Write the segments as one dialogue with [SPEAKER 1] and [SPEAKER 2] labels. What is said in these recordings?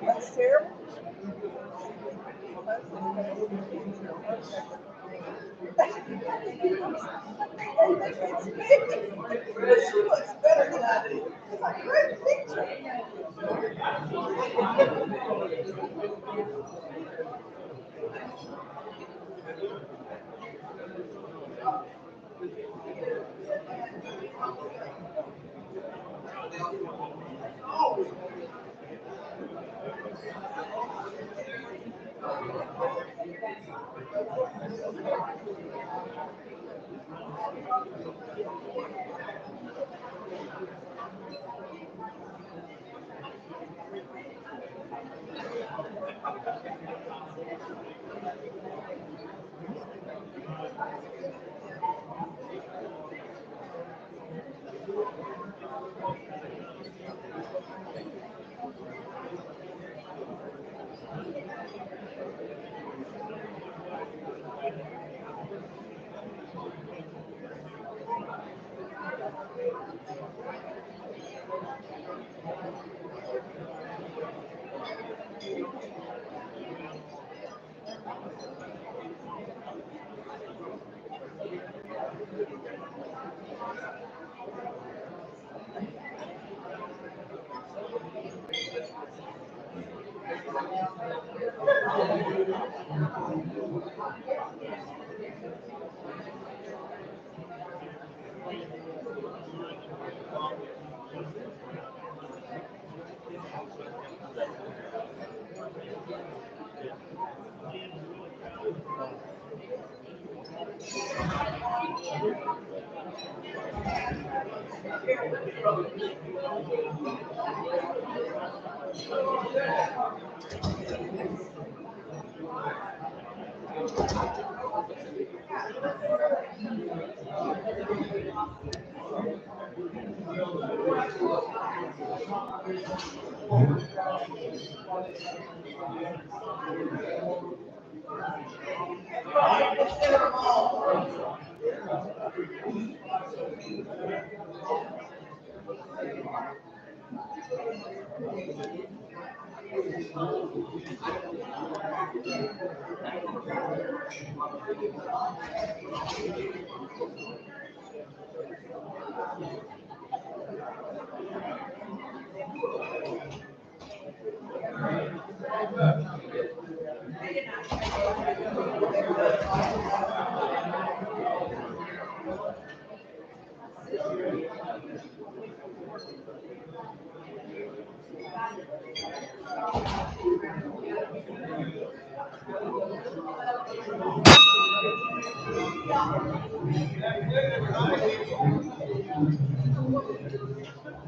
[SPEAKER 1] That's terrible. She looks better than I do. It's a great picture.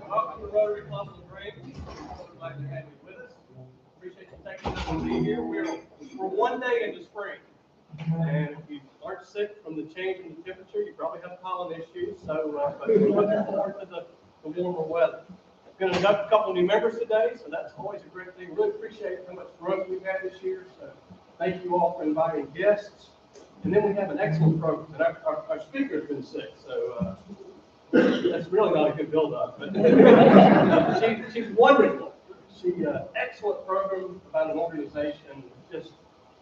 [SPEAKER 2] Welcome to Rotary Club of Lorraine. Glad to have you with us. Appreciate you taking time to be here. We're one day into spring. And if you aren't sick from the change in the temperature, you probably have pollen issues. So, but we're looking forward to the warmer weather. Going to induct a couple new members today, so that's always a great thing. Really appreciate how much growth we've had this year. So thank you all for inviting guests. And then we have an excellent program. And our speaker's been sick, so that's really not a good build-up. But she's wonderful. Excellent program about an organization that just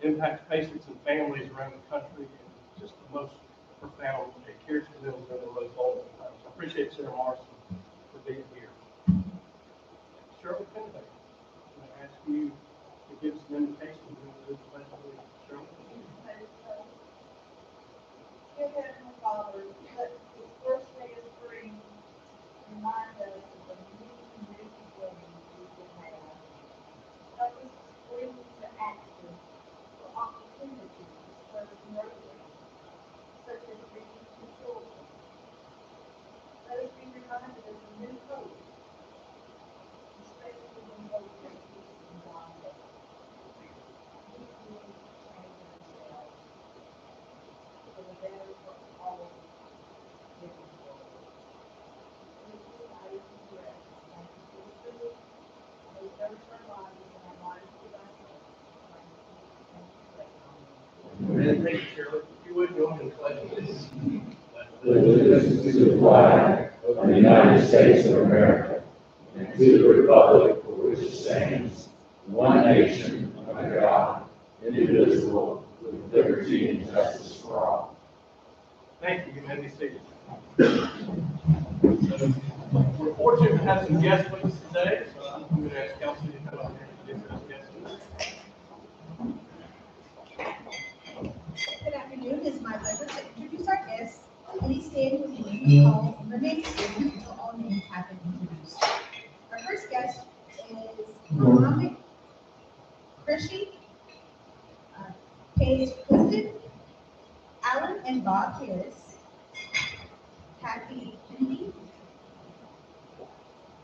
[SPEAKER 2] impacts patients and families around the country, and just the most profound. It cares for them during the most vulnerable times. I appreciate Sarah Morrison for being here. Shirley Penday, I'm going to ask you to give some invitation to the pledge of allegiance. Shirley.
[SPEAKER 1] Dear Heavenly Father, let this first day of spring remind us of the many beautiful things we can have. Help us to spring into action for opportunities to serve nurturing, such as reading to children. Let us be reminded of the new hope, especially when those that peace and God. We need to change ourselves for the better for all living world. Please guide us and direct us. Thank you for the food. Please nourish our bodies and our minds with thy help.
[SPEAKER 2] Amen. Thank you, Shirley. If you would, go ahead and pledge allegiance.
[SPEAKER 3] Allegiance to the flag of the United States of America and to the republic for which it stands, one nation, under God, indivisible, with liberty and justice for all.
[SPEAKER 2] Thank you. You may be seated. We're fortunate to have some guests with us today, so I'm going to ask Kelsey to come up here and introduce those guests.
[SPEAKER 4] Good afternoon. It's my pleasure to introduce our guests. Please stand with me and call the name statement until all names have been introduced. Our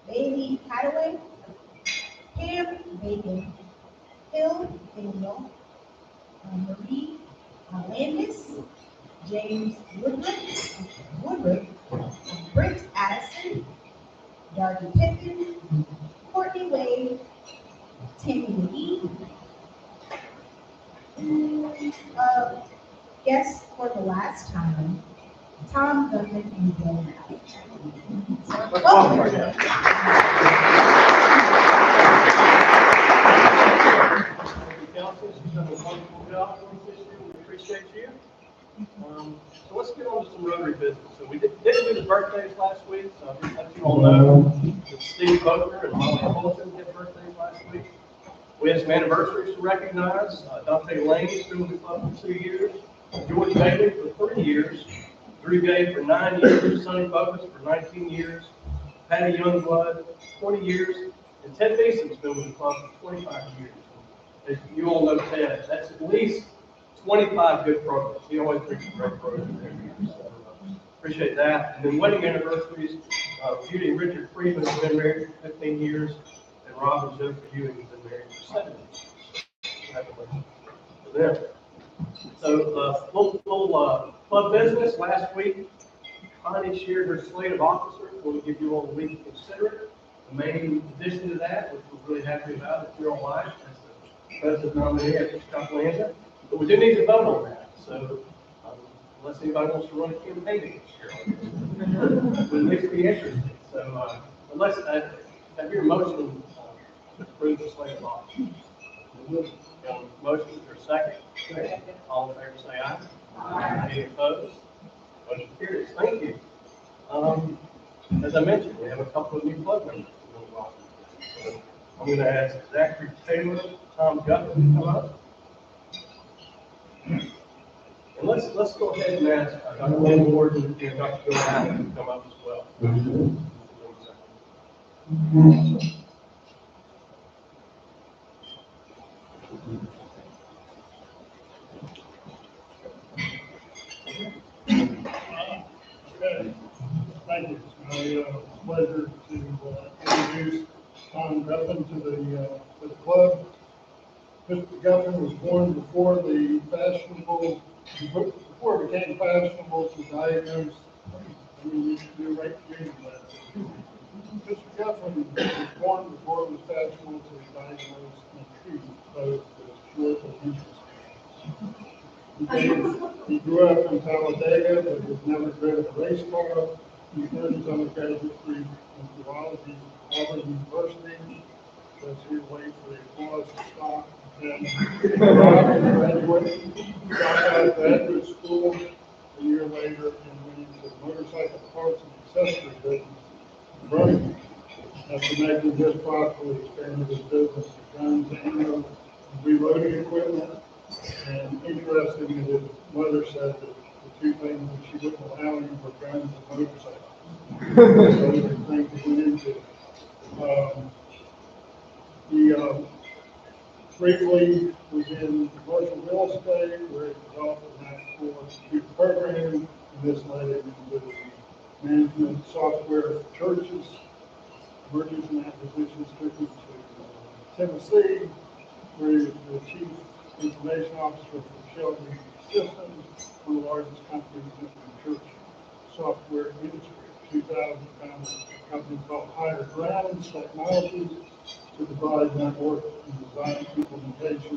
[SPEAKER 4] Bailey Hadaway, Pam Bacon, Phil Daniel, Marie Landis, James Woodruff, Britt Addison, Darby Pittman, Courtney Wade, Tammy McGee, guest for the last time, Tom Gunman and Bill Mallett.
[SPEAKER 2] Let's welcome our guests. Thank you, Council. You've done a wonderful job for us this year. We appreciate you. So let's get on to some Rotary business. So we didn't do the birthdays last week, so I'll just let you all know that Steve Boker and Molly Hamilton did birthdays last week. We have some anniversaries to recognize. Dante Lane has been with the club for 2 years. George Bailey for 3 years. Drew Gay for 9 years. Sonny Bogus for 19 years. Patty Youngblood, 20 years. And Ted Beeson's been with the club for 25 years. As you all know Ted, that's at least 25 good programs. He always brings a great program every year. So appreciate that. And then wedding anniversaries, Judy and Richard Freeman have been married for 15 years. And Rob and Jennifer Ewing have been married for 7 years. Congratulations to them. So, little club business. Last week, Connie shared her slate of officers. We'll give you all a week to consider it. The main addition to that, which we're really happy about, is your own wife as the president nominee at Scott Lanza. But we do need to vote on that. So, unless anybody wants to run a campaign this year, we'll at least be interested. So, unless I hear a motion to approve the slate of officers. Motion for a second. All in favor say aye. Aye. Any opposed? Motion carries. Thank you. As I mentioned, we have a couple of new club members. So I'm going to ask Zachary Taylor, Tom Gutman to come up. And let's go ahead and ask Dr. Lynn Ward and Dr. Bill Allen to come up as well.
[SPEAKER 5] Okay, thank you. It's my pleasure to introduce Tom Gutman to the club. Mr. Gutman was born before it became fashionable to diagnose. We used to do right here. Mr. Gutman was born before it was fashionable to diagnose and treat both short and interest. He grew up in Talladega, but was never driven a race car. He earned his undergraduate degree in theology at Auburn University. That's here waiting for the applause to stop. And graduated, got out of graduate school a year later and went into the motorcycle parts and accessory business in Birmingham. After making his profit, expanded his business to guns, ammo, and reloading equipment. And interestingly, his mother said that the two things that she wouldn't allow him were guns and motorcycles. So those are things he went into. He briefly was in commercial real estate, where he developed an knack for computer programming, and this led him into management software for churches. Mergers and acquisitions took him to Tennessee, where he was the chief information officer for Shelby Systems, one of the largest companies in the church software industry. In 2000, founded a company called Higher Grounds Technologies to provide network and design implementation,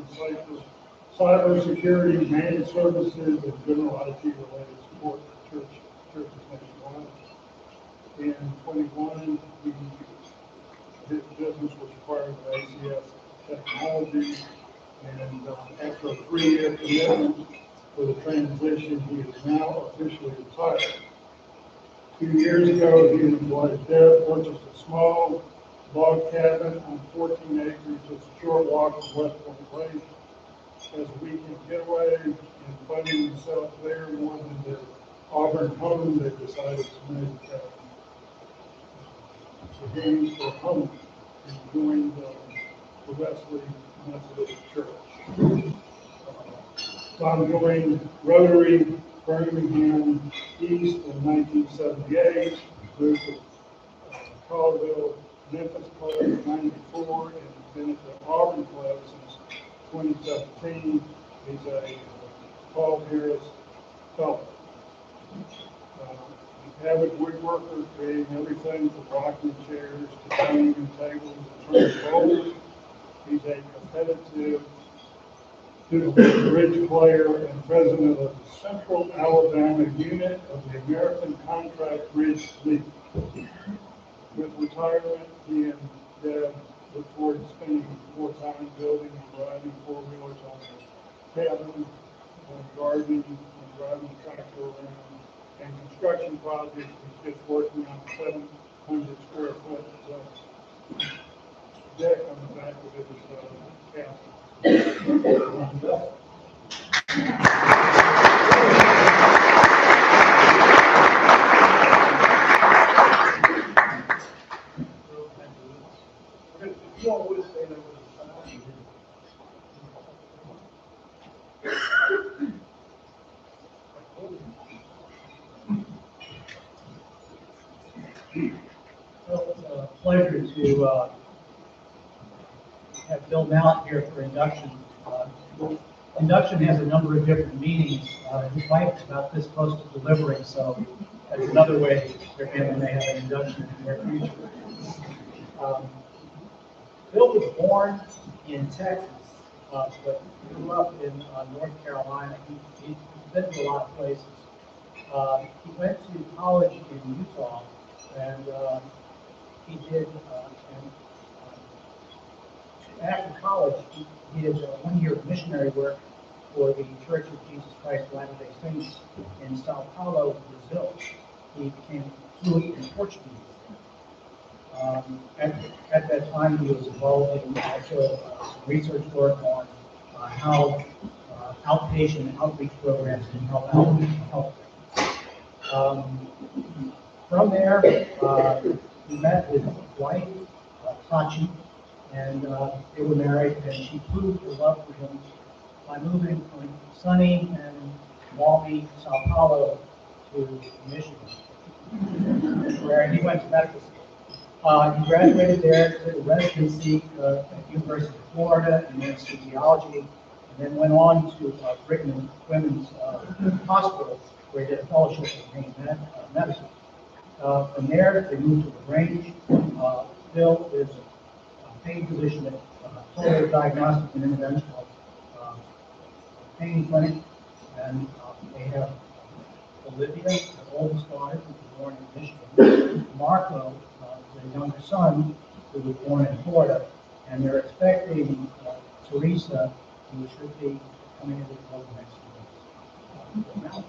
[SPEAKER 5] cybersecurity, managed services, and general IT-related support for churches nationwide. In 2021, his business was acquired by ACS Technology, and after a 3-year commitment for the transition, he is now officially retired. 2 years ago, he and his wife Deb purchased a small log cabin on 14 acres, just a short walk from West Point Lake, as a weekend getaway, and finding themselves there more than their Auburn home. They decided to make the games for home and joined the Wesley Methodist Church. Tom joined Rotary Birmingham East in 1978, moved to Colville Memphis Club in '94, and been at the Auburn Club since 2017. He's a Paul Harris fellow. Avid woodworker, creating everything from rocking chairs to dining room tables and turning bowls. He's a competitive bridge player and president of the Central Alabama unit of the American Contract Bridge League. With retirement, he and Deb look forward to spending more time building and driving four-wheelers on their cabin, gardening, and driving tractor around, and construction projects. He's just working on 700 square foot deck on the back of his castle.
[SPEAKER 2] You all would stand over the side.
[SPEAKER 6] Well, it's a pleasure to have Bill Mallett here for induction. Induction has a number of different meanings. His wife is about this close to delivering, so that's another way their family may have an induction in their future. Bill was born in Texas, but grew up in North Carolina. He's been to a lot of places. He went to college in Utah, and he did, after college, he did 1 year of missionary work for the Church of Jesus Christ of Latter-day Saints in Sao Paulo, Brazil. He became fluent in Portuguese. At that time, he was involved in also some research work on how outpatient and outreach programs can help out with health. From there, he met his wife, Tachi, and they were married, and she proved her love for him by moving from sunny and balmy Sao Paulo to Michigan, where he went to medical school. He graduated there, did a residency at the University of Florida in anesthesiology, and then went on to Brigham Women's Hospital, where he did a fellowship in pain medicine. From there, they moved to LaGrange. Bill is a pain physician at Total Diagnostic and Interventional Pain Clinic, and they have Olivia, the oldest daughter, who was born in Michigan. Marco, their younger son, who was born in Florida, and they're expecting Teresa, who should be coming into the world next year.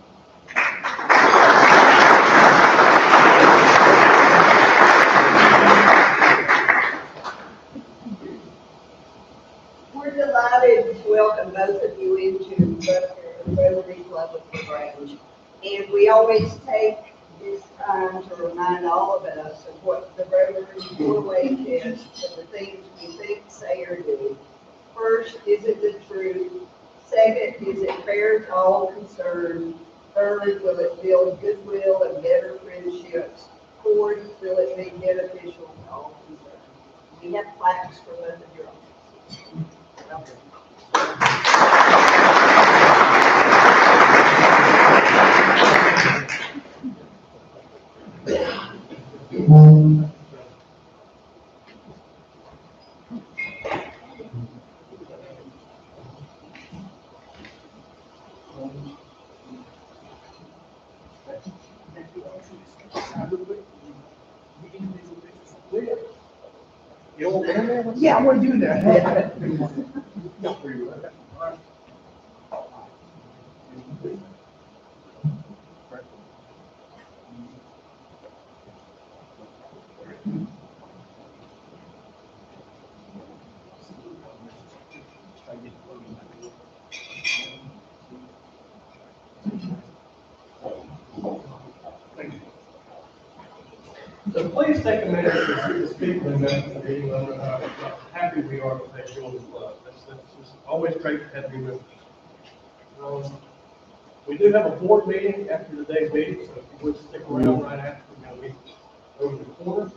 [SPEAKER 7] We're delighted to welcome both of you into the Rotary Club of LaGrange. And we always take this time to remind all of us of what the Rotary 4-way is and the things we think, say, or do. First, is it the truth? Second, is it fair to all concerned? Third, will it build goodwill and better friendships? Fourth, will it be beneficial to all concerned? We have plaques for both of your offices.
[SPEAKER 6] Yeah, we're doing that.
[SPEAKER 2] So please take a minute to speak to the members of the meeting on how happy we are that they joined the club. That's just always great to have you with us. We do have a board meeting after today's meeting, so if you would stick around right after, we're going to meet over the corner.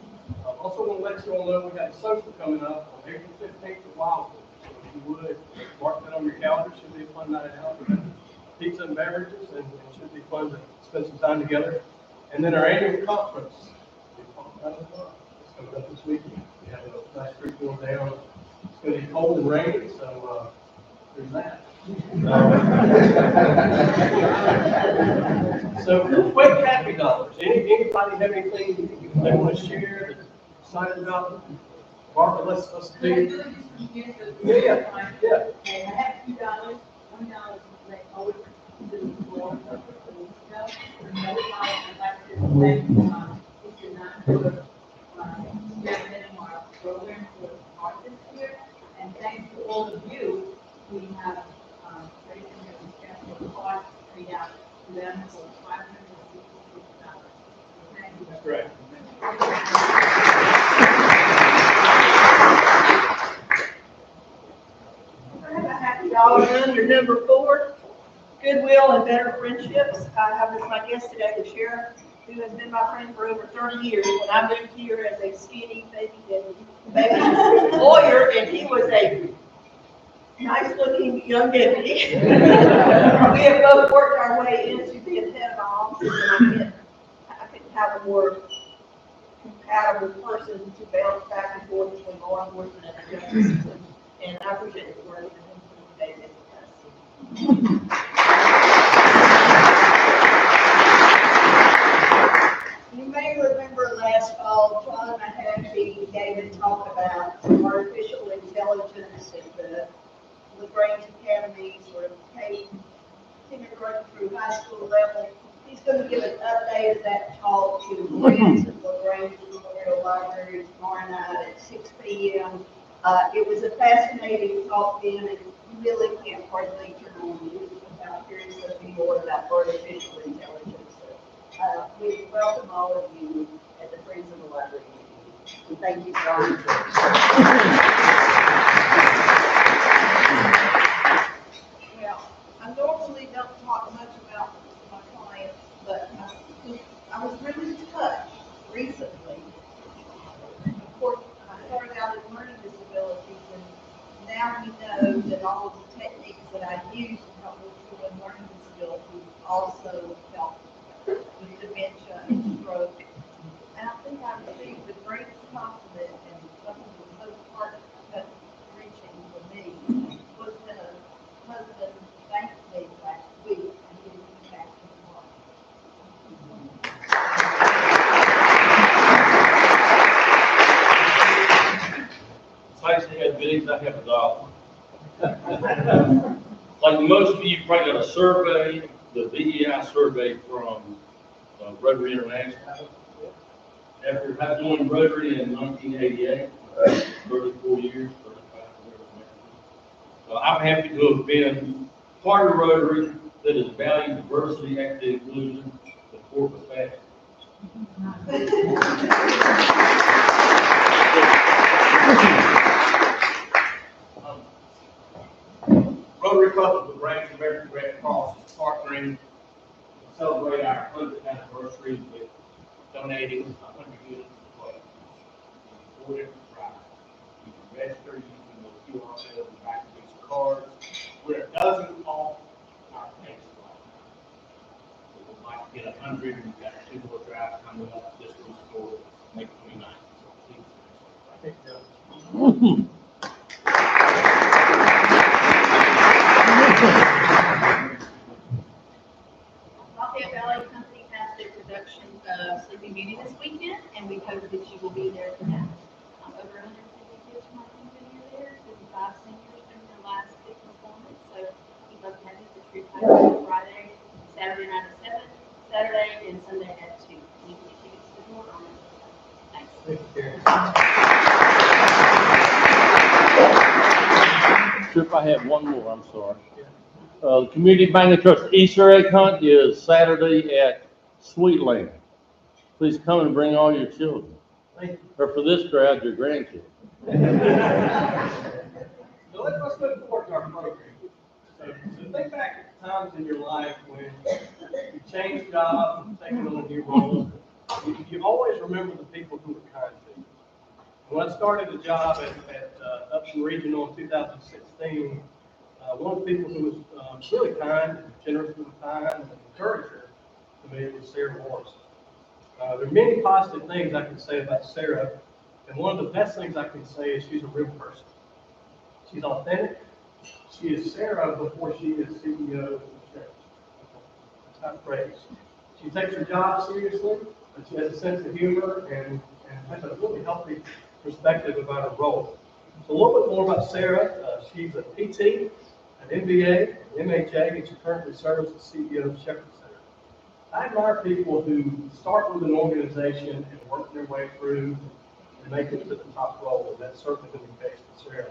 [SPEAKER 2] Also want to let you all know we have a social coming up on April 15th at Wildwood. So if you would, mark that on your calendar. Should be a fun night out. We're gonna have pizza and beverages, and it should be fun to spend some time together. And then our annual conference. It's coming up this weekend. We have a nice trip going down. It's going to be cold and rainy, so there's that. So quick happy dollars. Anybody have anything they want to share that's excited about? Barbara, let's do. Yeah.
[SPEAKER 1] Okay, I have $2, $1 they always do the floor. Another $1 I'd like to thank, if you're not good, Jeff our program for art this year. And thanks to all of you, we have, raised a special card paid out to them for $566. Thank you.
[SPEAKER 2] That's great.
[SPEAKER 8] I have a happy dollar under number 4, Goodwill and Better Friendships. I have as my guest today the sheriff, who has been my friend for over 30 years. When I moved here as a skinny baby lawyer, and he was a nice-looking young deputy. We have both worked our way into being head of our office, and I couldn't have a more compatible person to bounce back and forth between law enforcement and the justice system. And I appreciate the work that David does.
[SPEAKER 7] You may remember last fall, John Mahaffey gave a talk about artificial intelligence at the LaGrange Academy, sort of kindergarten through high school level. He's going to give an update of that talk to friends at LaGrange Memorial Library tomorrow night at 6 p.m. It was a fascinating talk then, and you really can't hardly turn on the news without hearing something more about artificial intelligence. So, we welcome all of you at the Friends of the Library. And thank you, John.
[SPEAKER 8] Well, I normally don't talk much about my clients, but I was really touched recently. Of course, I started out in learning disabilities, and now we know that all of the techniques that I use to help with people with learning disabilities also help with dementia and stroke. And I think I received the greatest compliment and something that was so heart-reaching for me was when a husband thanked me last week and he was back to work.
[SPEAKER 9] Tyson had biddings, I have a dollar. Like most of you probably got a survey, the VEI survey from Rotary International. After having joined Rotary in 1988, 34 years, 35, whatever. So I'm happy to have been part of Rotary that has valued diversity, equity, inclusion, the corporate fashion. Rotary Club of LaGrange American Red Cross is partnering to celebrate our 100th anniversary with donating 100 units of clothes. 4 different routes. You can register using the QR code and back of these cards. We're a dozen off our pace right now. We would like to get 100, and we've got 2 more drives coming up this week for May 29th. So please.
[SPEAKER 8] Lafayette Valley Company has their production of Sleeping Beauty this weekend, and we hope that you will be there for that. Over 150 kids from our company are there, 55 seniors during their last big performance, so we'd love to have you at the Tree Park Friday, Saturday night at 7, Saturday and Sunday at 2. You can get tickets to the door on it. Thanks.
[SPEAKER 9] If I have one more, I'm sorry. The Community Bank and Trust Easter egg hunt is Saturday at Sweetland. Please come and bring all your children. Or for this crowd, your grandkids.
[SPEAKER 2] So let's look forward to our program. So think back to times in your life when you changed jobs, taken on a new role. You always remember the people who were kind to you. When I started the job at Upton Regional in 2016, one of the people who was really kind and generous with time and encourager to me was Sarah Morris. There are many positive things I can say about Sarah, and one of the best things I can say is she's a real person. She's authentic. She is Sarah before she is CEO of the church. That's not praise. She takes her job seriously, but she has a sense of humor and has a really healthy perspective about her role. So a little bit more about Sarah. She's a PT, an MBA, an MHA, and she currently serves as CEO of Shepherd Center. I admire people who start with an organization and work their way through and make it to the top role, and that's certainly been the case with Sarah.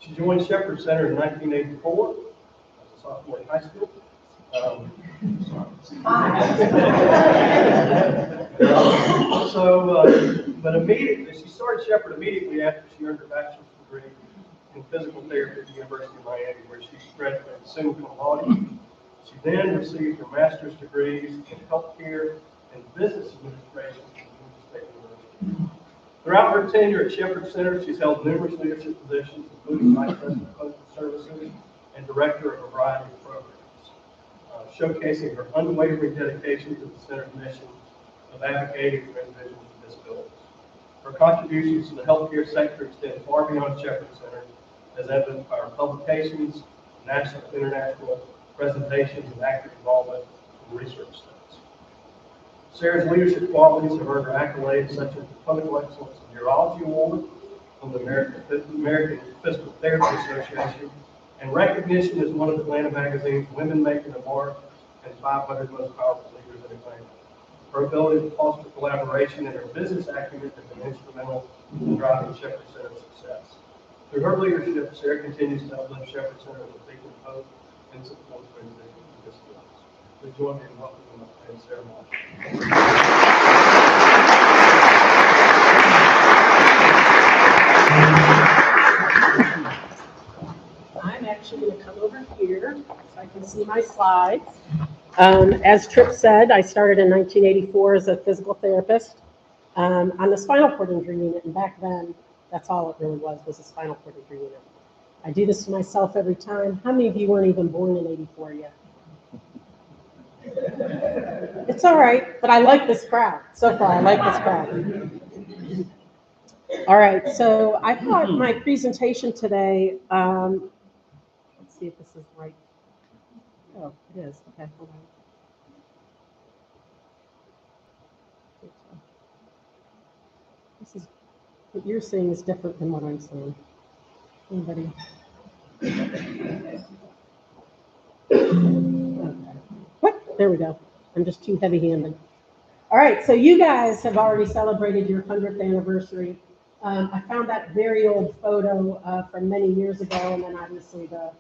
[SPEAKER 2] She joined Shepherd Center in 1984 as a sophomore in high school. But immediately, she started Shepherd immediately after she earned her bachelor's degree in physical therapy at the University of Miami, where she graduated summa cum laude. She then received her master's degrees in healthcare and business administration from Georgia State University. Throughout her tenure at Shepherd Center, she's held numerous leadership positions, including Vice President of Postal Services and Director of a variety of programs, showcasing her unwavering dedication to the center's mission of advocating for individuals with disabilities. Her contributions to the healthcare sector extend far beyond Shepherd Center, as evidenced by her publications, national and international presentations, and active involvement in research studies. Sarah's leadership qualities have earned her accolades such as the Clinical Excellence in Urology Award from the American Physical Therapy Association, and recognition as one of Atlanta Magazine's Women Making a Mark and 500 Most Powerful Leaders in Atlanta. Her ability to foster collaboration and her business acumen have been instrumental in driving Shepherd Center's success. Through her leadership, Sarah continues to uplift Shepherd Center as a beacon of hope and support for individuals with disabilities. Please join me in welcoming my friend Sarah Marsh.
[SPEAKER 10] I'm actually going to come over here so I can see my slides. As Tripp said, I started in 1984 as a physical therapist on the spinal cord injury unit, and back then, that's all it really was a spinal cord injury unit. I do this to myself every time. How many of you weren't even born in '84 yet? It's all right, but I like this crowd. So far, I like this crowd. All right, so I thought my presentation today, let's see if this is right. Oh, it is. Okay, hold on. This is, what you're seeing is different than what I'm seeing. Anybody? Okay. What? There we go. I'm just too heavy-handed. All right, so you guys have already celebrated your 100th anniversary. I found that very old photo from many years ago, and then obviously the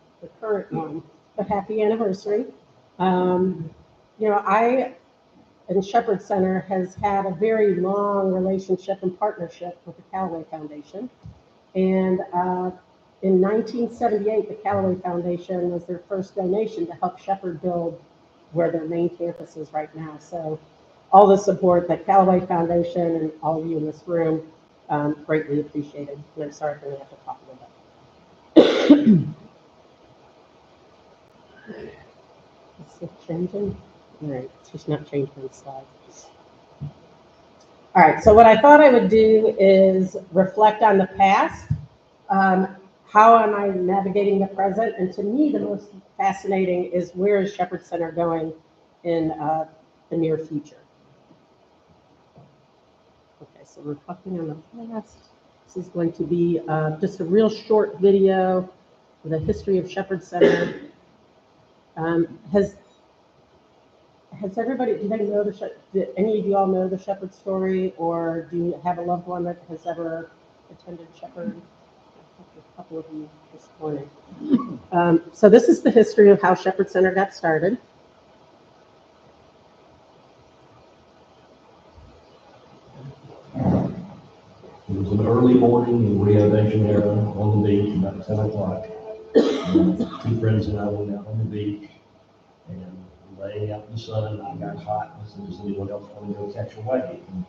[SPEAKER 10] current one. But happy anniversary. I and Shepherd Center has had a very long relationship and partnership with the Callaway Foundation. And in 1978, the Callaway Foundation was their first donation to help Shepherd build where their main campus is right now. So all the support that Callaway Foundation and all of you in this room greatly appreciated. And I'm sorry for have to talk a little bit. Is it changing? All right, it's just not changing the slide. All right, so what I thought I would do is reflect on the past. How am I navigating the present? And to me, the most fascinating is where is Shepherd Center going in the near future? Okay, so reflecting on the past. This is going to be just a real short video of the history of Shepherd Center. Has everybody, do they know did any of you all know the Shepherd story, or do you have a loved one that has ever attended Shepherd? A couple of you this morning. So this is the history of how Shepherd Center got started.
[SPEAKER 11] It was an early morning in Rio de Janeiro on the beach, about 7 o'clock. Two friends and I went out on the beach and laying out in the sun. I got hot. I said, does anyone else want to go catch a wave? And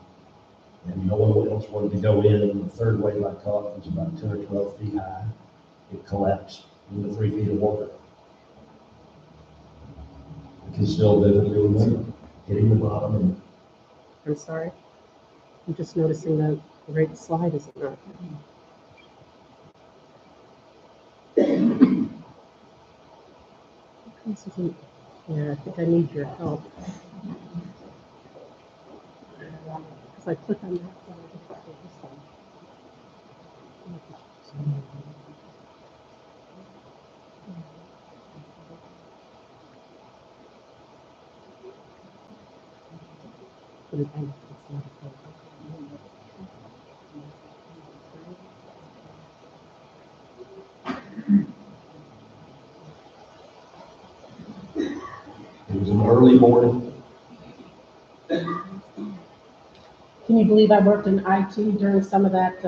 [SPEAKER 11] And no one else wanted to go in, and the third wave I caught was about 10 or 12 feet high. It collapsed into 3 feet of water. I can still vividly remember hitting the bottom and
[SPEAKER 10] I'm sorry. I'm just noticing that the right slide isn't up. This isn't- Yeah, I think I need your help. Because I click on that one, I just click this one.
[SPEAKER 11] it was an early morning.
[SPEAKER 10] Can you believe I worked in IT during some of that?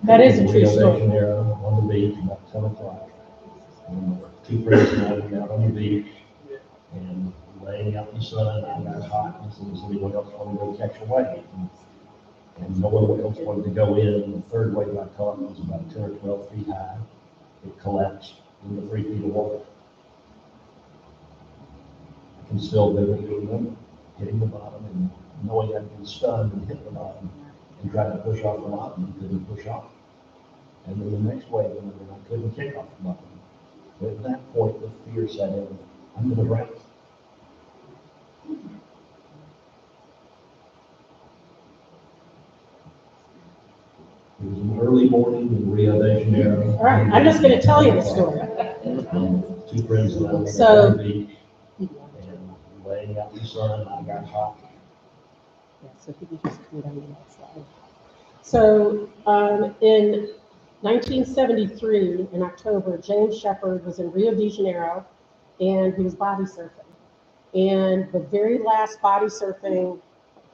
[SPEAKER 10] That is a true story.
[SPEAKER 11] Realization era on the beach about 10 o'clock. And 2 friends and I went out on the beach and laying out in the sun. I got hot, and so anyone else wanted to go catch a wave. And no one else wanted to go in. And the third wave I caught was about 10 or 12 feet high. It collapsed into 3 feet of water. I can still vividly remember hitting the bottom and knowing I'd been stunned and hit the bottom and tried to push off the bottom and couldn't push off. And then the next wave, and I couldn't kick off the bottom. But at that point, the fear set in. I'm going to drown. It was an early morning in Rio de Janeiro.
[SPEAKER 10] All right, I'm just going to tell you the story.
[SPEAKER 11] And 2 friends and I went
[SPEAKER 10] So-
[SPEAKER 11] out on the beach and laying out in the sun. I got hot.
[SPEAKER 10] Yeah, so if you could just come down to that slide. So in 1973, in October, James Shepard was in Rio de Janeiro, and he was body surfing. And the very last body surfing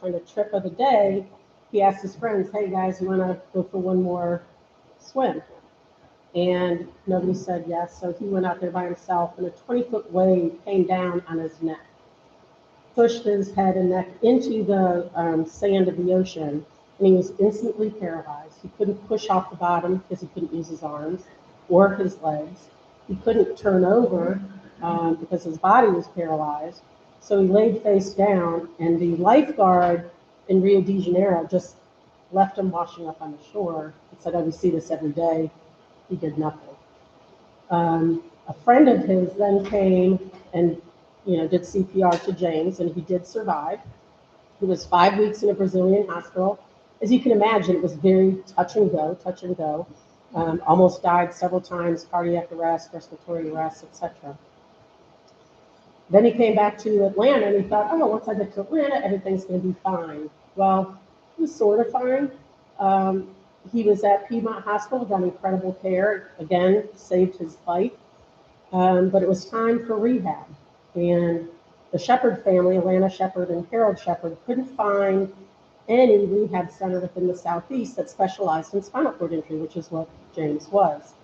[SPEAKER 10] kind of trip of the day, he asked his friends, "Hey guys, you want to go for one more swim?" And nobody said yes, so he went out there by himself, and a 20-foot wave came down on his neck, pushed his head and neck into the sand of the ocean, and he was instantly paralyzed. He couldn't push off the bottom because he couldn't use his arms or his legs. He couldn't turn over because his body was paralyzed. So he laid face down, and the lifeguard in Rio de Janeiro just left him washing up on the shore and said, "Oh, we see this every day." He did nothing. A friend of his then came and did CPR to James, and he did survive. He was 5 weeks in a Brazilian hospital. As you can imagine, it was very touch and go. Almost died several times, cardiac arrest, respiratory arrest, etc. Then he came back to Atlanta, and he thought, "Oh, once I get to Atlanta, everything's going to be fine." Well, he was sort of fine. He was at Piedmont Hospital, got incredible care, again, saved his life. But it was time for rehab. And the Shepard family, Alana Shepard and Harold Shepard, couldn't find any rehab center within the Southeast that specialized in spinal cord injury, which is what James was.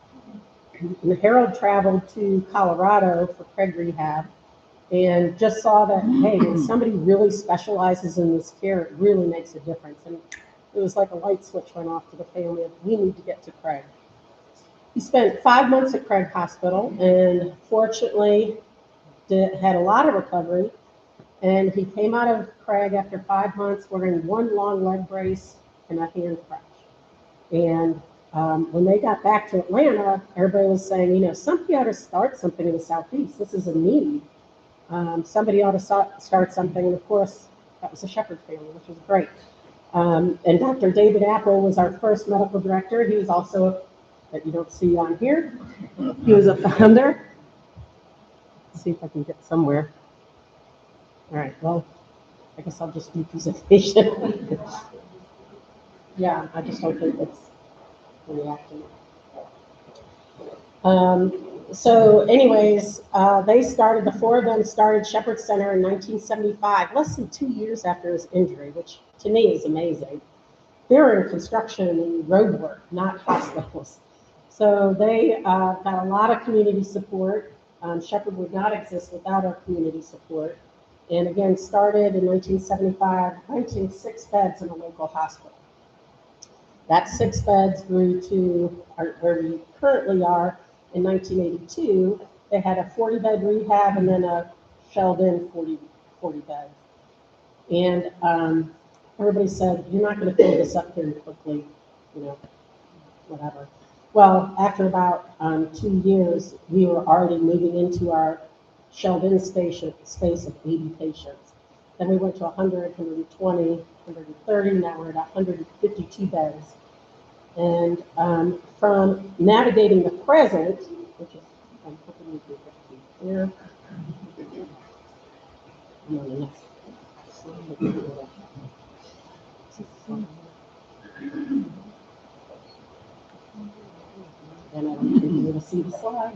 [SPEAKER 10] And Harold traveled to Colorado for Craig Rehab and just saw that, hey, when somebody really specializes in this care, it really makes a difference. And it was like a light switch went off to the family of, we need to get to Craig. He spent 5 months at Craig Hospital and fortunately had a lot of recovery. And he came out of Craig after 5 months wearing one long leg brace and a hand crutch. And when they got back to Atlanta, everybody was saying, somebody ought to start something in the Southeast. This is a need. Somebody ought to start something. And of course, that was the Shepard family, which was great. And Dr. David Apple was our first medical director. He was also, that you don't see on here, he was a founder. Let's see if I can get somewhere. All right, well, I guess I'll just do presentation. Yeah, I just don't think it's reacting. So anyways, the four of them started Shepard Center in 1975, less than 2 years after his injury, which to me is amazing. They were in construction and road work, not hospitals. So they got a lot of community support. Shepard would not exist without our community support. And again, started in 1975, renting 6 beds in a local hospital. That 6 beds grew to where we currently are in 1982. They had a 40-bed rehab and then a shelled-in 40 bed. And everybody said, you're not going to fill this up very quickly, you know, whatever. Well, after about 2 years, we were already moving into our shelled-in space of 80 patients. Then we went to 100, 120, 130, now we're at 152 beds. And from navigating the present, which is, I'm hoping you can get here. I'm on the next slide. And I don't think you're going to see the slide.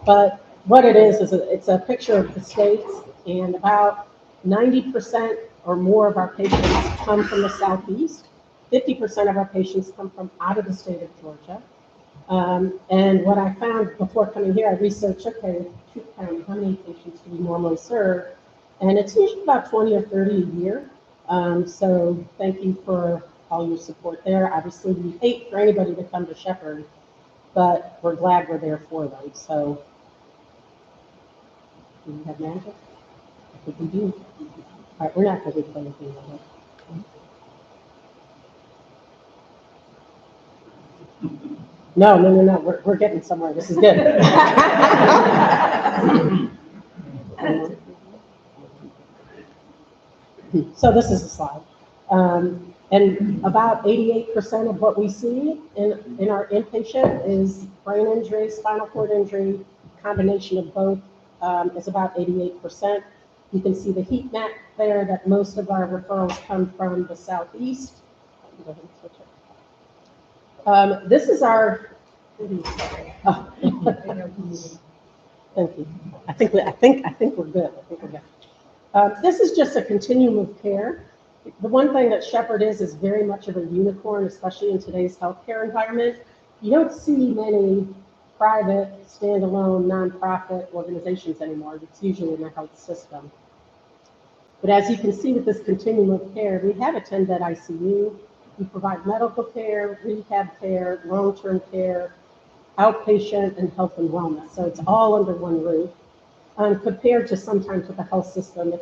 [SPEAKER 10] But what it is it's a picture of the states, and about 90% or more of our patients come from the Southeast. 50% of our patients come from out of the state of Georgia. And what I found before coming here, I researched, okay, how many patients do we normally serve? And it's usually about 20 or 30 a year. So thank you for all your support there. Obviously, we hate for anybody to come to Shepherd, but we're glad we're there for them. So, do you have magic? I think we do. All right, we're not going to play anything with it. No. We're getting somewhere. This is good. So this is the slide. And about 88% of what we see in our inpatient is brain injury, spinal cord injury, combination of both is about 88%. You can see the heat map there that most of our referrals come from the Southeast. Go ahead and switch it. This is our, oh. Thank you. I think we're good. This is just a continuum of care. The one thing that Shepherd is very much of a unicorn, especially in today's healthcare environment. You don't see many private, standalone, nonprofit organizations anymore. It's usually in the health system. But as you can see with this continuum of care, we have a 10-bed ICU. We provide medical care, rehab care, long-term care, outpatient, and health and wellness. So it's all under one roof. Compared to sometimes with the health system,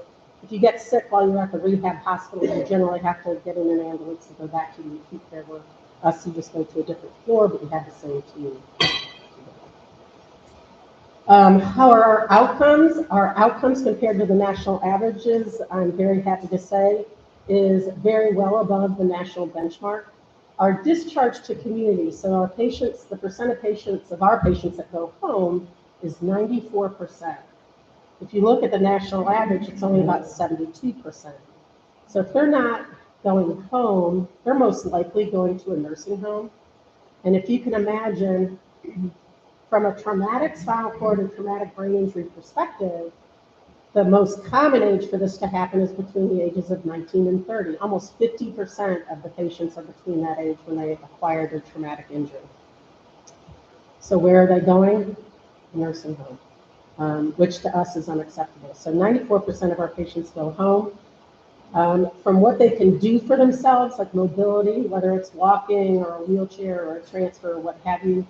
[SPEAKER 10] if you get sick while you're at the rehab hospital, you generally have to get in an ambulance and go back to the acute care where us, you just go to a different floor, but you have the same team. How are our outcomes? Our outcomes compared to the national averages, I'm very happy to say, is very well above the national benchmark. Our discharge to community, so our patients, the percent of patients of our patients that go home is 94%. If you look at the national average, it's only about 72%. So if they're not going home, they're most likely going to a nursing home. And if you can imagine, from a traumatic spinal cord and traumatic brain injury perspective, the most common age for this to happen is between the ages of 19 and 30. Almost 50% of the patients are between that age when they acquire their traumatic injury. So where are they going? Nursing home, which to us is unacceptable. So 94% of our patients go home. From what they can do for themselves, like mobility, whether it's walking or a wheelchair or a transfer or what have you,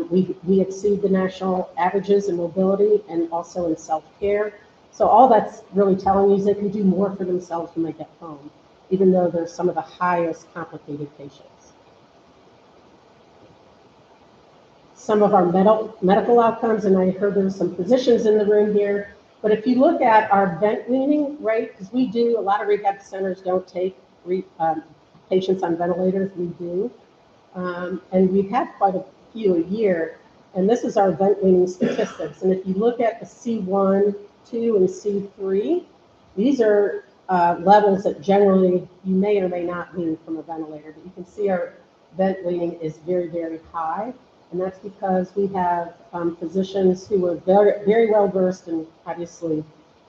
[SPEAKER 10] we exceed the national averages in mobility and also in self-care. So all that's really telling you is they can do more for themselves when they get home, even though they're some of the highest complicated patients. Some of our medical outcomes, and I heard there's some physicians in the room here, but if you look at our vent weaning rate, because we do, a lot of rehab centers don't take patients on ventilators, we do. And we've had quite a few a year, and this is our vent weaning statistics. And if you look at the C1, 2, and C3, these are levels that generally you may or may not wean from a ventilator, but you can see our vent weaning is very, very high. And that's because we have physicians who are very, very well versed in obviously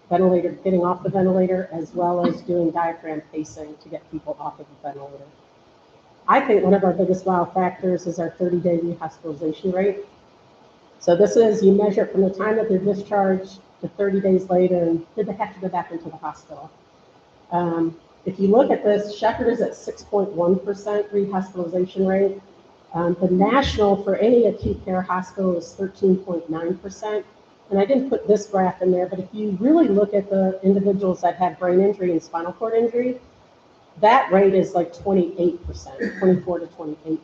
[SPEAKER 10] ventilator, getting off the ventilator, as well as doing diaphragm pacing to get people off of the ventilator. I think one of our biggest wow factors is our 30-day rehospitalization rate. So this is, you measure it from the time that they're discharged to 30 days later, and did they have to go back into the hospital? If you look at this, Shepherd is at 6.1% rehospitalization rate. The national for any acute care hospital is 13.9%. And I didn't put this graph in there, but if you really look at the individuals that had brain injury and spinal cord injury, that rate is like 28%, 24 to 28%.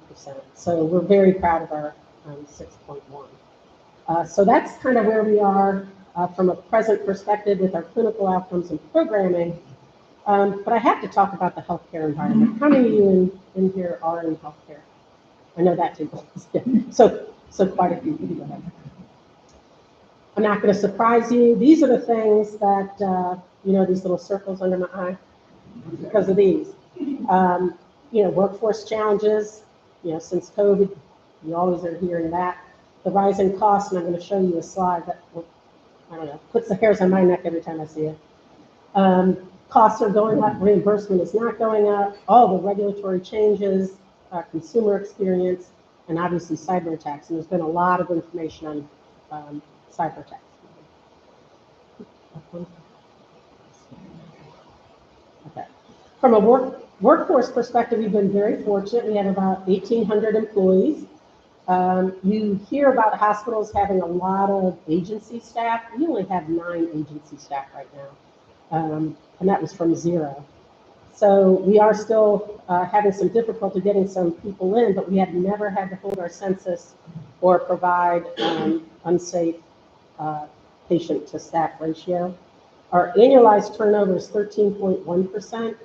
[SPEAKER 10] So we're very proud of our 6.1. So that's kind of where we are from a present perspective with our clinical outcomes and programming. But I have to talk about the healthcare environment. How many of you in here are in healthcare? I know that too. So quite a few. You can go ahead. I'm not going to surprise you. These are the things that, these little circles under my eye, because of these. Workforce challenges, since COVID, you always are hearing that. The rising costs, and I'm going to show you a slide that, puts the hairs on my neck every time I see it. Costs are going up, reimbursement is not going up, all the regulatory changes, consumer experience, and obviously cyber attacks. And there's been a lot of information on cyber attacks. Okay. From a workforce perspective, we've been very fortunate. We have about 1,800 employees. You hear about hospitals having a lot of agency staff. We only have 9 agency staff right now, and that was from 0. So we are still having some difficulty getting some people in, but we have never had to hold our census or provide unsafe patient to staff ratio. Our annualized turnover is 13.1%.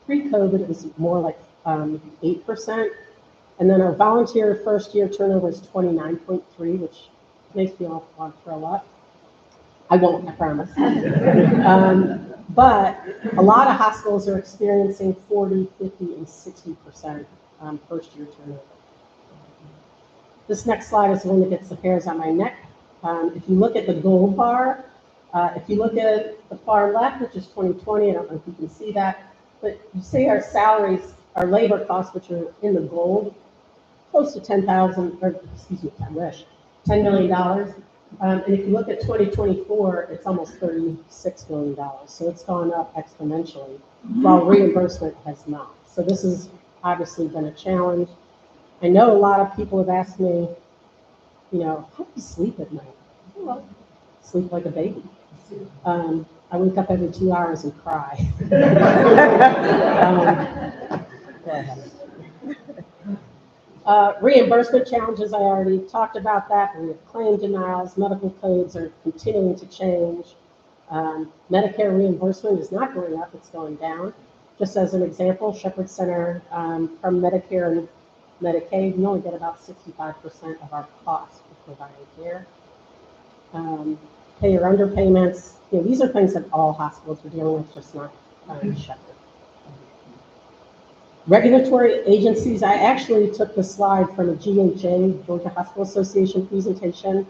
[SPEAKER 10] Pre-COVID, it was more like 8%. And then our volunteer first year turnover is 29.3, which makes me all want to throw up. I won't, I promise. But a lot of hospitals are experiencing 40, 50, and 60% first year turnover. This next slide is the one that gets the hairs on my neck. If you look at the gold bar, if you look at the far left, which is 2020, I don't know if you can see that, but you see our salaries, our labor costs, which are in the gold, close to $10 million. And if you look at 2024, it's almost $36 million. So it's gone up exponentially, while reimbursement has not. So this has obviously been a challenge. I know a lot of people have asked me, how do you sleep at night? Well, sleep like a baby. I wake up every 2 hours and cry. Go ahead. Reimbursement challenges, I already talked about that. We have claim denials, medical codes are continuing to change. Medicare reimbursement is not going up, it's going down. Just as an example, Shepherd Center from Medicare and Medicaid, we only get about 65% of our costs for providing care. Payer underpayments, these are things that all hospitals are dealing with, just not Shepherd. Regulatory agencies, I actually took the slide from a GHA, Georgia Hospital Association presentation.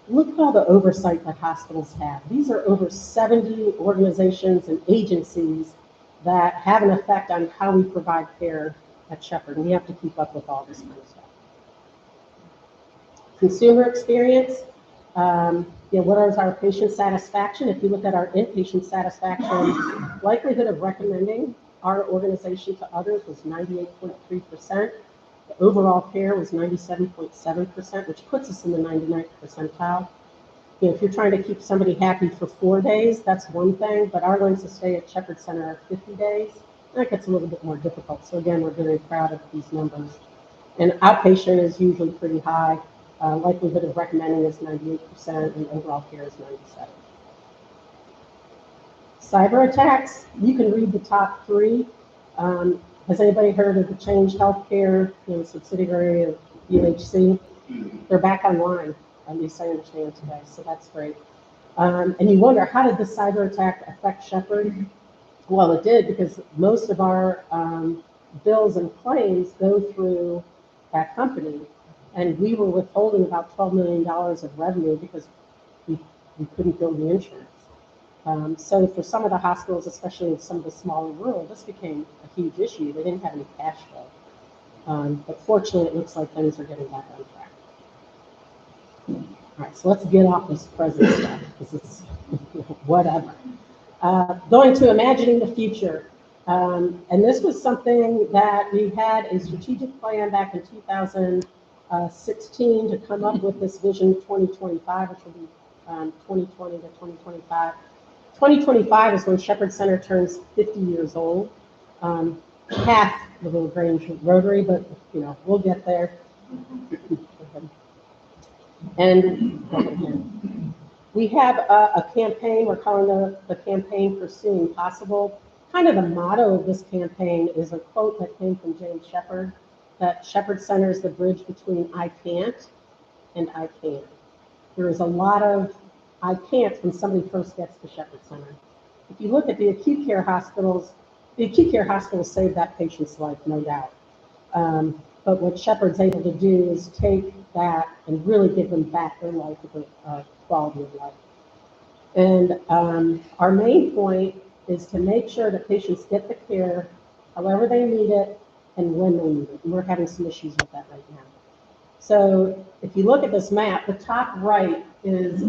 [SPEAKER 10] Look at all the oversight that hospitals have. These are over 70 organizations and agencies that have an effect on how we provide care at Shepherd, and we have to keep up with all this kind of stuff. Consumer experience, what is our patient satisfaction? If you look at our inpatient satisfaction, likelihood of recommending our organization to others was 98.3%. The overall care was 97.7%, which puts us in the 99th percentile. If you're trying to keep somebody happy for 4 days, that's one thing, but our lengths of stay at Shepherd Center are 50 days. That gets a little bit more difficult. So again, we're very proud of these numbers. And outpatient is usually pretty high. Likelihood of recommending is 98%, and overall care is 97%. Cyber attacks, you can read the top 3. Has anybody heard of the Change Healthcare, subsidiary of UHC? They're back online, at least I understand today, so that's great. And you wonder, how did this cyber attack affect Shepherd? Well, it did, because most of our bills and claims go through that company, and we were withholding about $12 million of revenue because we couldn't bill the insurance. So for some of the hospitals, especially in some of the smaller rural, this became a huge issue. They didn't have any cash flow. But fortunately, it looks like things are getting back on track. All right, so let's get off this present stuff. because it's whatever. Going to imagining the future. And this was something that we had a strategic plan back in 2016 to come up with this vision 2025, which will be 2020 to 2025. 2025 is when Shepherd Center turns 50 years old. Half the LaGrange Rotary, but we'll get there. And we have a campaign, we're calling the campaign Pursuing Possible. Kind of the motto of this campaign is a quote that came from James Shepherd, that Shepherd Center is the bridge between I can't and I can. There is a lot of I can't when somebody first gets to Shepherd Center. If you look at the acute care hospitals saved that patient's life, no doubt. But what Shepherd's able to do is take that and really give them back their life with a quality of life. And our main point is to make sure that patients get the care however they need it and when they need it. And we're having some issues with that right now. So if you look at this map, the top right is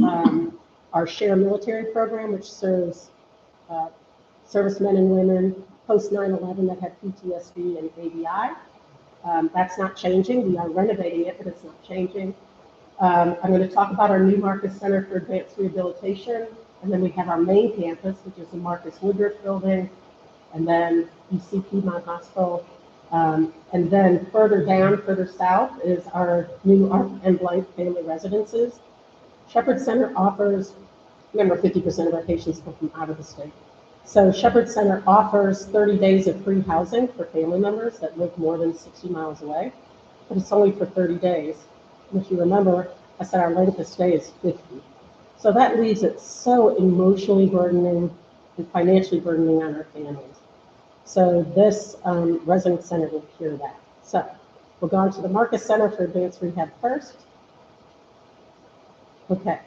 [SPEAKER 10] our Share Military program, which serves servicemen and women post 9/11 that have PTSD and ABI. That's not changing. We are renovating it, but it's not changing. I'm going to talk about our new Marcus Center for Advanced Rehabilitation, and then we have our main campus, which is the Marcus Woodruff building, and then UC Piedmont Hospital. And then further down, further south, is our new Art and Blank family residences. Shepherd Center offers, remember 50% of our patients come from out of the state. So Shepherd Center offers 30 days of free housing for family members that live more than 60 miles away, but it's only for 30 days. And if you remember, I said our length of stay is 50. So that leaves it so emotionally burdening and financially burdening on our families. So this resident center will cure that. So we'll go on to the Marcus Center for Advanced Rehab first. Okay.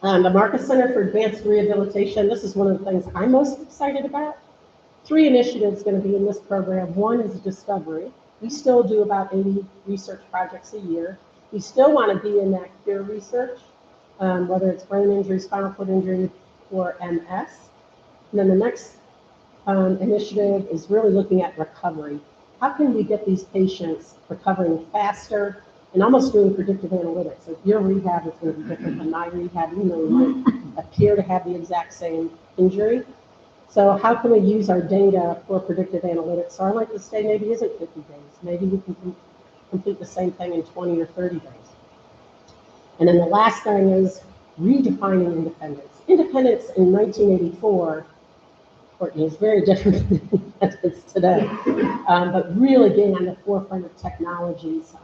[SPEAKER 10] The Marcus Center for Advanced Rehabilitation, this is one of the things I'm most excited about. 3 initiatives going to be in this program. One is discovery. We still do about 80 research projects a year. We still want to be in that cure research, whether it's brain injury, spinal cord injury, or MS. And then the next initiative is really looking at recovery. How can we get these patients recovering faster and almost doing predictive analytics? So if your rehab is going to be different than my rehab, you might appear to have the exact same injury. So how can we use our data for predictive analytics? So our length of stay maybe isn't 50 days. Maybe we can complete the same thing in 20 or 30 days. And then the last thing is redefining independence. Independence in 1984, Courtney, is very different than independence today, but really being on the forefront of technologies.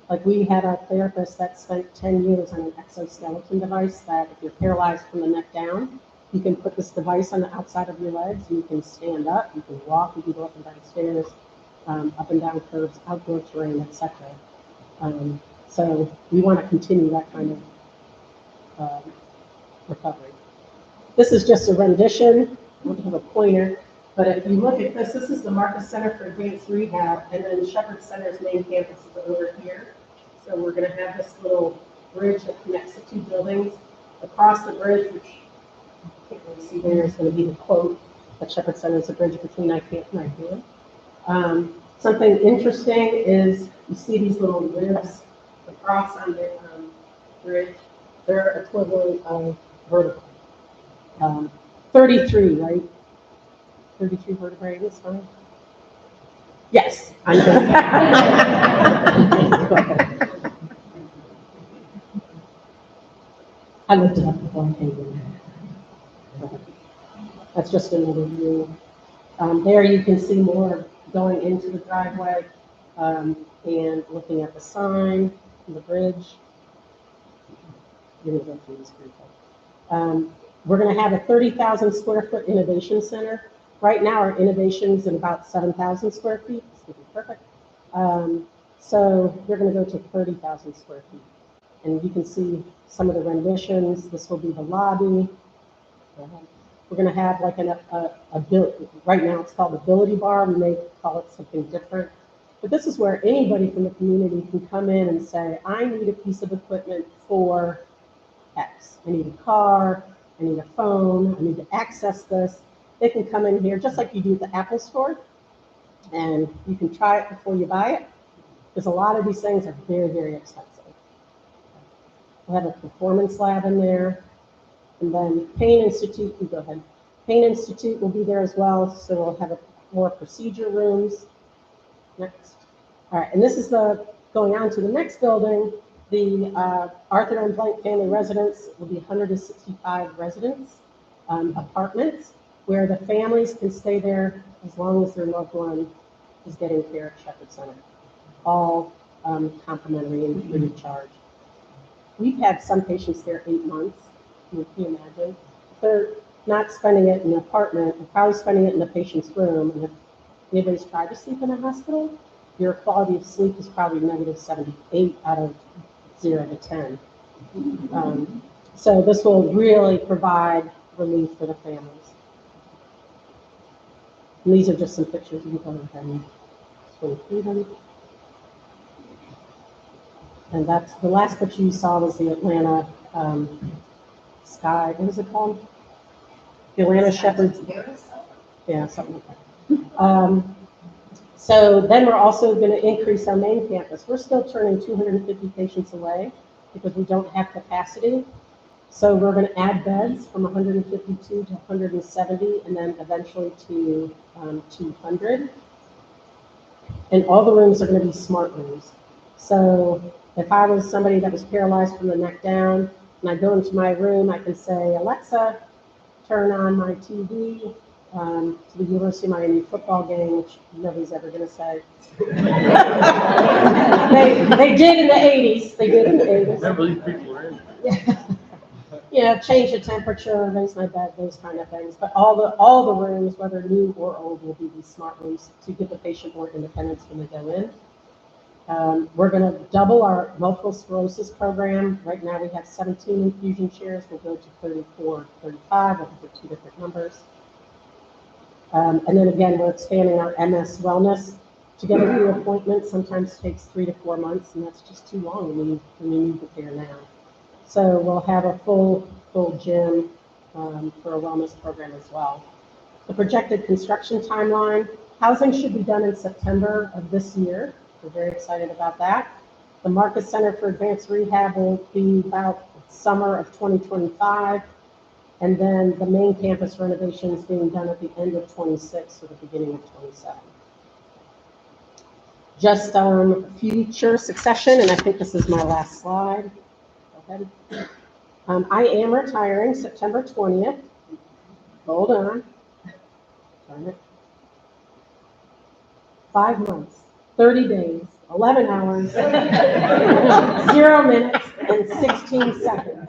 [SPEAKER 10] Like we had a therapist that spent 10 years on an exoskeleton device that if you're paralyzed from the neck down, you can put this device on the outside of your legs, and you can stand up, you can walk, you can go up and down stairs, up and down curves, outdoor terrain, etc. So we want to continue that kind of recovery. This is just a rendition. I don't have a pointer, but if you look at this, this is the Marcus Center for Advanced Rehab, and then Shepherd Center's main campus is over here. So we're going to have this little bridge that connects the 2 buildings. Across the bridge, which you can't really see there, is going to be the quote that Shepherd Center is a bridge between I can't and I can. Something interesting is you see these little ribs across on the bridge. They're equivalent of vertical. 33, right? 33 vertebrae in the spine? Yes. I'm good. I looked it up before I came in. That's just an overview. There you can see more going into the driveway and looking at the sign and the bridge. You're going to go through this briefly. We're going to have a 30,000 square foot innovation center. Right now, our innovation's in about 7,000 square feet. This will be perfect. So we're going to go to 30,000 square feet. And you can see some of the renditions. This will be the lobby. We're going to have like right now it's called Ability Bar. We may call it something different. But this is where anybody from the community can come in and say, I need a piece of equipment for X. I need a car, I need a phone, I need to access this. They can come in here just like you do at the Apple Store, and you can try it before you buy it, because a lot of these things are very, very expensive. We'll have a performance lab in there, and then Pain Institute, you go ahead. Pain Institute will be there as well, so we'll have more procedure rooms. Next. All right, and this is going on to the next building, the Arthur M. Blank Family Residence will be 165 residents, apartments, where the families can stay there as long as their loved one is getting care at Shepherd Center. All complimentary and free of charge. We've had some patients there 8 months. Can you imagine? If they're not spending it in an apartment, they're probably spending it in the patient's room. And if anybody's tried to sleep in a hospital, your quality of sleep is probably -78 out of 0 to 10. So this will really provide relief for the families. And these are just some pictures. You can go ahead and scroll through them. And that's the last picture you saw was the Atlanta Sky. What is it called? The Atlanta Shepherds. Yeah, something like that. So then we're also going to increase our main campus. We're still turning 250 patients away because we don't have capacity. So we're going to add beds from 152 to 170, and then eventually to 200. And all the rooms are going to be smart rooms. So if I was somebody that was paralyzed from the neck down, and I go into my room, I can say, Alexa, turn on my TV to the University of Miami football game, which nobody's ever going to say. they did in the 80s. They did in the 80s.
[SPEAKER 11] Remember, these people are in.
[SPEAKER 10] You know, change the temperature, raise my bed, those kind of things. But all the rooms, whether new or old, will be these smart rooms to give the patient more independence when they go in. We're going to double our multiple sclerosis program. Right now we have 17 infusion chairs. We'll go to 34, 35. We'll have 2 different numbers. And then again, we're expanding our MS wellness. To get a new appointment sometimes takes 3 to 4 months, and that's just too long when you need the care now. So we'll have a full gym for a wellness program as well. The projected construction timeline, housing should be done in September of this year. We're very excited about that. The Marcus Center for Advanced Rehab will be about summer of 2025. And then the main campus renovations being done at the end of 26 or the beginning of 27. Just future succession, and I think this is my last slide. Go ahead. I am retiring September 20th. Hold on. Darn it. 5 months, 30 days, 11 hours, 0 minutes, and 16 seconds.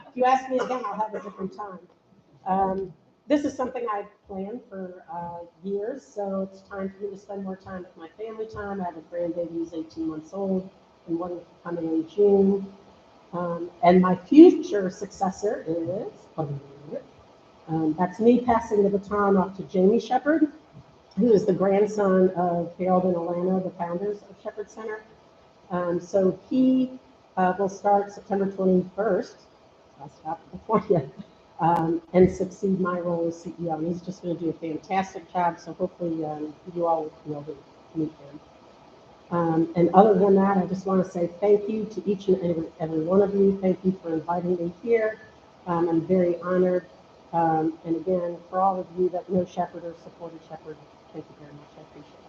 [SPEAKER 10] If you ask me again, I'll have a different time. This is something I've planned for years, so it's time for me to spend more time with my family time. I have a grandbaby who's 18 months old, and one coming in June. And my future successor is, that's me passing the baton off to Jamie Shepherd, who is the grandson of Harold and Alana, the founders of Shepherd Center. So he will start September 21st. I'll stop before you, and succeed my role as CEO. And he's just going to do a fantastic job. So hopefully you all will be able to meet him. And other than that, I just want to say thank you to each and every one of you. Thank you for inviting me here. I'm very honored. And again, for all of you that know Shepherd or supported Shepherd, thank you very much. I appreciate it.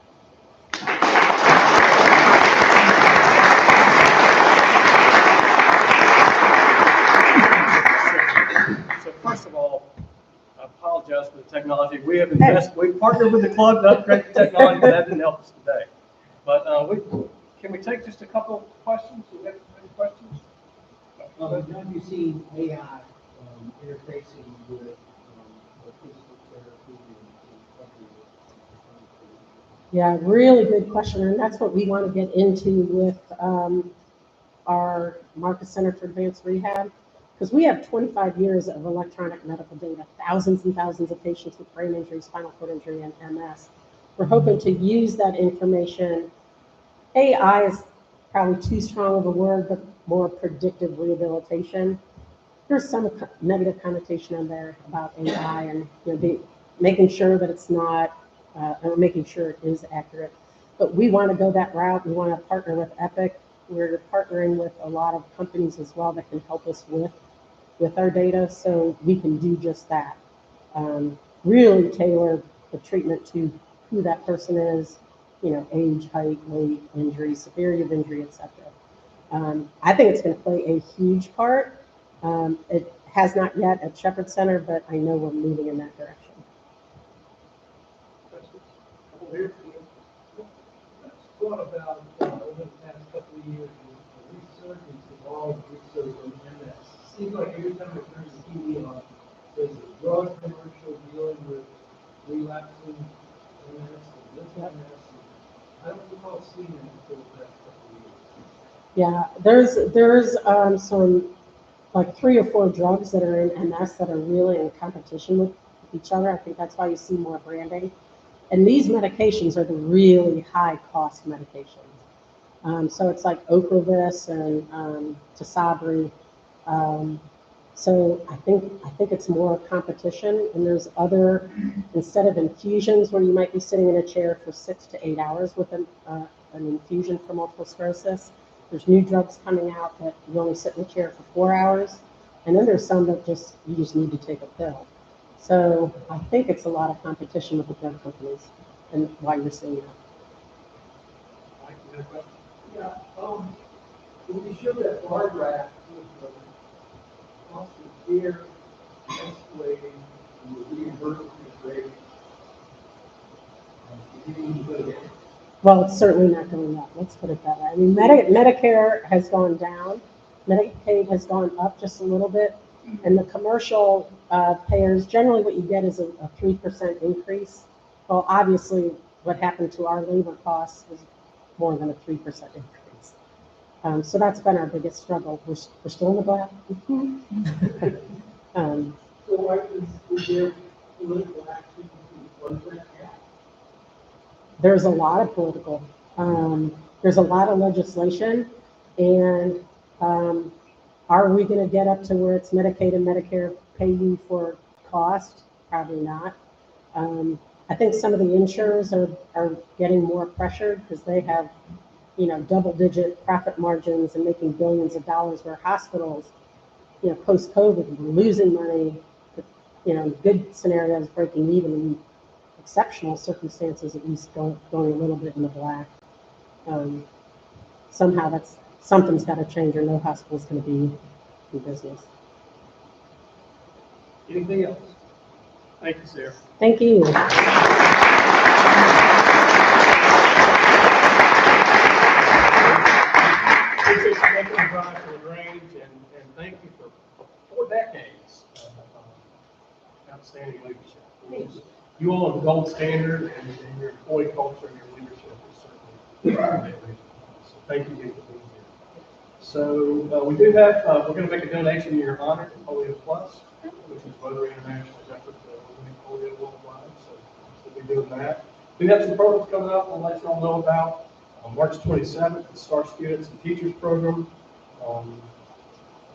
[SPEAKER 2] So first of all, I apologize for the technology. We've partnered with the club to upgrade the technology, but that didn't help us today. But can we take just a couple questions? Do we have any questions?
[SPEAKER 6] Have you seen AI interfacing with physical therapy?
[SPEAKER 10] Yeah, really good question. And that's what we want to get into with our Marcus Center for Advanced Rehab. Because we have 25 years of electronic medical data, thousands and thousands of patients with brain injury, spinal cord injury, and MS. We're hoping to use that information. AI is probably too strong of a word, but more predictive rehabilitation. there's some negative connotation in there about AI and, making sure that it's not, or making sure it is accurate. But we want to go that route. We want to partner with Epic. We're partnering with a lot of companies as well that can help us with our data, so we can do just that. Really tailor the treatment to who that person is, age, height, weight, injury, severity of injury, etc. I think it's going to play a huge part. It has not yet at Shepherd Center, but I know we're moving in that direction.
[SPEAKER 12] Thought about, over the past couple of years, the resurgence of all the research on MS. Seems like every time I turn the TV on, there's a drug commercial dealing with relapsing MS and this MS. I don't recall seeing it until the past couple of years.
[SPEAKER 10] Yeah, there's some, like 3 or 4 drugs that are in MS that are really in competition with each other. I think that's why you see more branding. And these medications are the really high cost medications. So it's like Ocrevus and Tysabri. So I think it's more competition, and there's other, instead of infusions where you might be sitting in a chair for 6 to 8 hours with an infusion for multiple sclerosis, there's new drugs coming out that you only sit in the chair for 4 hours, and then there's some that you just need to take a pill. So I think it's a lot of competition with the drug companies, and why you're seeing that.
[SPEAKER 12] Yeah, when you show that bar graph with the cost of care escalating and the reimbursement rate, you didn't put it in.
[SPEAKER 10] Well, it's certainly not going up. Let's put it that way. I mean, Medicare has gone down. Medicaid has gone up just a little bit. And the commercial payers, generally what you get is a 3% increase. Well, obviously, what happened to our labor costs was more than a 3% increase. So that's been our biggest struggle. We're still in the black.
[SPEAKER 12] So why is there political action to close that gap?
[SPEAKER 10] There's a lot of political, there's a lot of legislation, and are we going to get up to where it's Medicaid and Medicare pay you for cost? Probably not. I think some of the insurers are getting more pressured because they have, double-digit profit margins and making billions of dollars, where hospitals, post-COVID were losing money, good scenarios breaking even, in exceptional circumstances at least going a little bit in the black. Somehow something's got to change, or no hospital's going to be in business.
[SPEAKER 2] Anything else? Thank you, Sarah.
[SPEAKER 10] Thank you.
[SPEAKER 2] Appreciate you making the drive to LaGrange, and thank you for 4 decades of outstanding leadership. You all are the gold standard, and your employee culture and your leadership is certainly so thank you again for being here. So we do have, we're going to make a donation in your honor to Polio Plus, which is Rotary International's effort to eliminate polio worldwide. So we'll be doing that. We have some programs coming up I'll let you all know about. On March 27th, the Star Students and Teachers Program.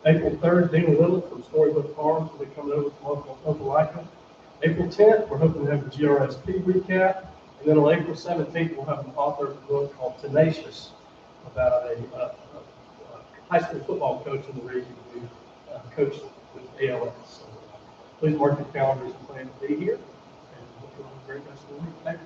[SPEAKER 2] April 3rd, Dana Little from Storybook Farms will be coming over from Opelika. April 10th, we're hoping to have the GRSP recap. And then on April 17th, we'll have an author of a book called Tenacious, about a high school football coach in the region who coached with ALS. So please mark your calendars and plan to be here. And hope you all have a great rest of the week. Thank you.